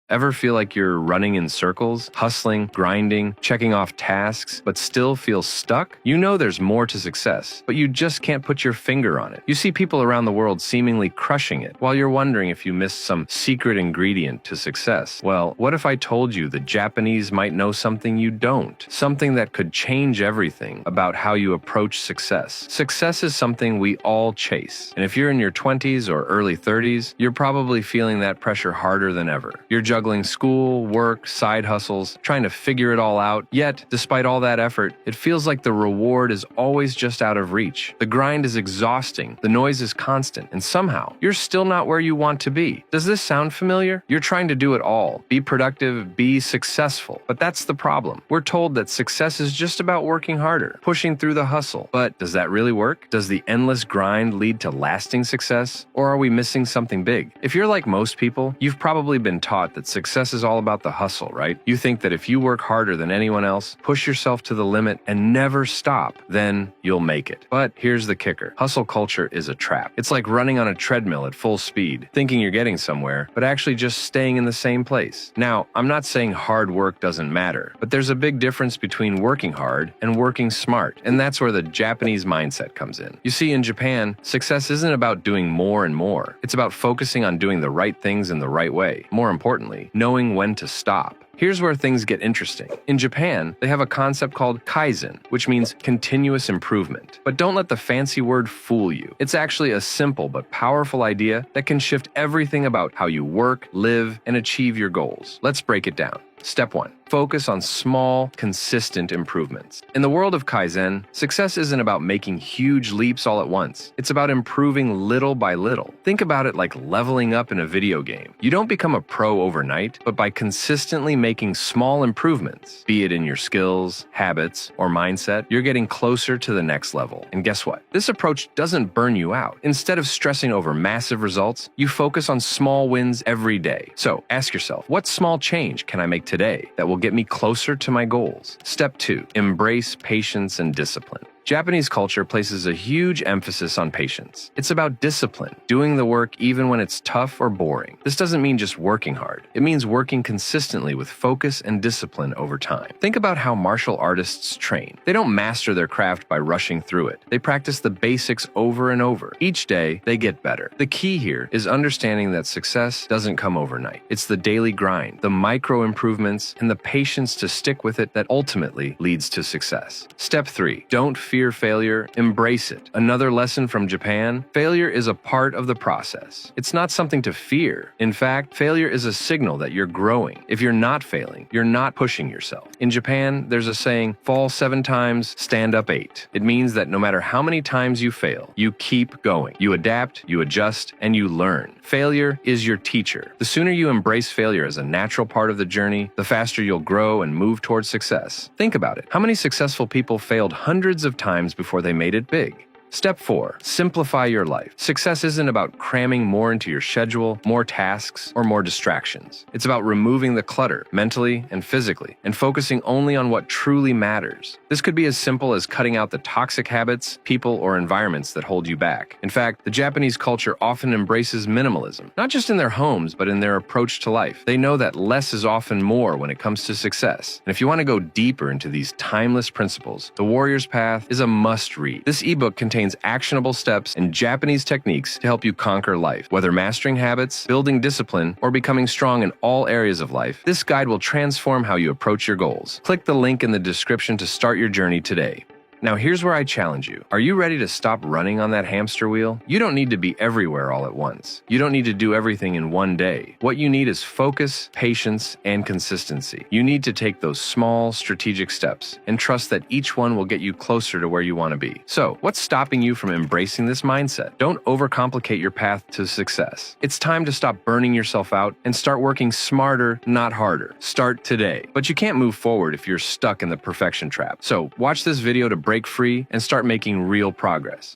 Ever feel like you're running in circles, hustling, grinding, checking off tasks, but still feel stuck? You know there's more to success, but you just can't put your finger on it. You see people around the world seemingly crushing it, while you're wondering if you missed some secret ingredient to success. Well, what if I told you the Japanese might know something you don't? Something that could change everything about how you approach success. Success is something we all chase, and if you're in your 20s or early 30s, you're probably feeling that pressure harder than ever. You're juggling school, work, side hustles, trying to figure it all out. Yet, despite all that effort, it feels like the reward is always just out of reach. The grind is exhausting, the noise is constant, and somehow, you're still not where you want to be. Does this sound familiar? You're trying to do it all, be productive, be successful. But that's the problem. We're told that success is just about working harder, pushing through the hustle. But does that really work? Does the endless grind lead to lasting success? Or are we missing something big? If you're like most people, you've probably been taught that success is all about the hustle, right? You think that if you work harder than anyone else, push yourself to the limit, and never stop, then you'll make it. But here's the kicker. Hustle culture is a trap. It's like running on a treadmill at full speed, thinking you're getting somewhere, but actually just staying in the same place. Now, I'm not saying hard work doesn't matter, but there's a big difference between working hard and working smart, and that's where the Japanese mindset comes in. You see, in Japan, success isn't about doing more and more. It's about focusing on doing the right things in the right way. More importantly, knowing when to stop. Here's where things get interesting. In Japan, they have a concept called kaizen, which means continuous improvement. But don't let the fancy word fool you. It's actually a simple but powerful idea that can shift everything about how you work, live, and achieve your goals. Let's break it down. Step 1. Focus on small, consistent improvements. In the world of Kaizen, success isn't about making huge leaps all at once. It's about improving little by little. Think about it like leveling up in a video game. You don't become a pro overnight, but by consistently making small improvements, be it in your skills, habits, or mindset, you're getting closer to the next level. And guess what? This approach doesn't burn you out. Instead of stressing over massive results, you focus on small wins every day. So ask yourself, what small change can I make today that will get me closer to my goals? Step 2. Embrace patience and discipline. Japanese culture places a huge emphasis on patience. It's about discipline, doing the work even when it's tough or boring. This doesn't mean just working hard. It means working consistently with focus and discipline over time. Think about how martial artists train. They don't master their craft by rushing through it. They practice the basics over and over. Each day, they get better. The key here is understanding that success doesn't come overnight. It's the daily grind, the micro improvements, and the patience to stick with it that ultimately leads to success. Step 3. Don't fear failure, embrace it. Another lesson from Japan: failure is a part of the process. It's not something to fear. In fact, failure is a signal that you're growing. If you're not failing, you're not pushing yourself. In Japan, there's a saying, fall 7 times, stand up 8. It means that no matter how many times you fail, you keep going. You adapt, you adjust, and you learn. Failure is your teacher. The sooner you embrace failure as a natural part of the journey, the faster you'll grow and move towards success. Think about it. How many successful people failed hundreds of times before they made it big? Step 4. Simplify your life. Success isn't about cramming more into your schedule, more tasks, or more distractions. It's about removing the clutter, mentally and physically, and focusing only on what truly matters. This could be as simple as cutting out the toxic habits, people, or environments that hold you back. In fact, the Japanese culture often embraces minimalism, not just in their homes, but in their approach to life. They know that less is often more when it comes to success. And if you want to go deeper into these timeless principles, The Warrior's Path is a must-read. This ebook contains actionable steps and Japanese techniques to help you conquer life. Whether mastering habits, building discipline, or becoming strong in all areas of life, this guide will transform how you approach your goals. Click the link in the description to start your journey today. Now here's where I challenge you. Are you ready to stop running on that hamster wheel? You don't need to be everywhere all at once. You don't need to do everything in one day. What you need is focus, patience, and consistency. You need to take those small, strategic steps and trust that each one will get you closer to where you want to be. So, what's stopping you from embracing this mindset? Don't overcomplicate your path to success. It's time to stop burning yourself out and start working smarter, not harder. Start today. But you can't move forward if you're stuck in the perfection trap. So, watch this video to break free and start making real progress.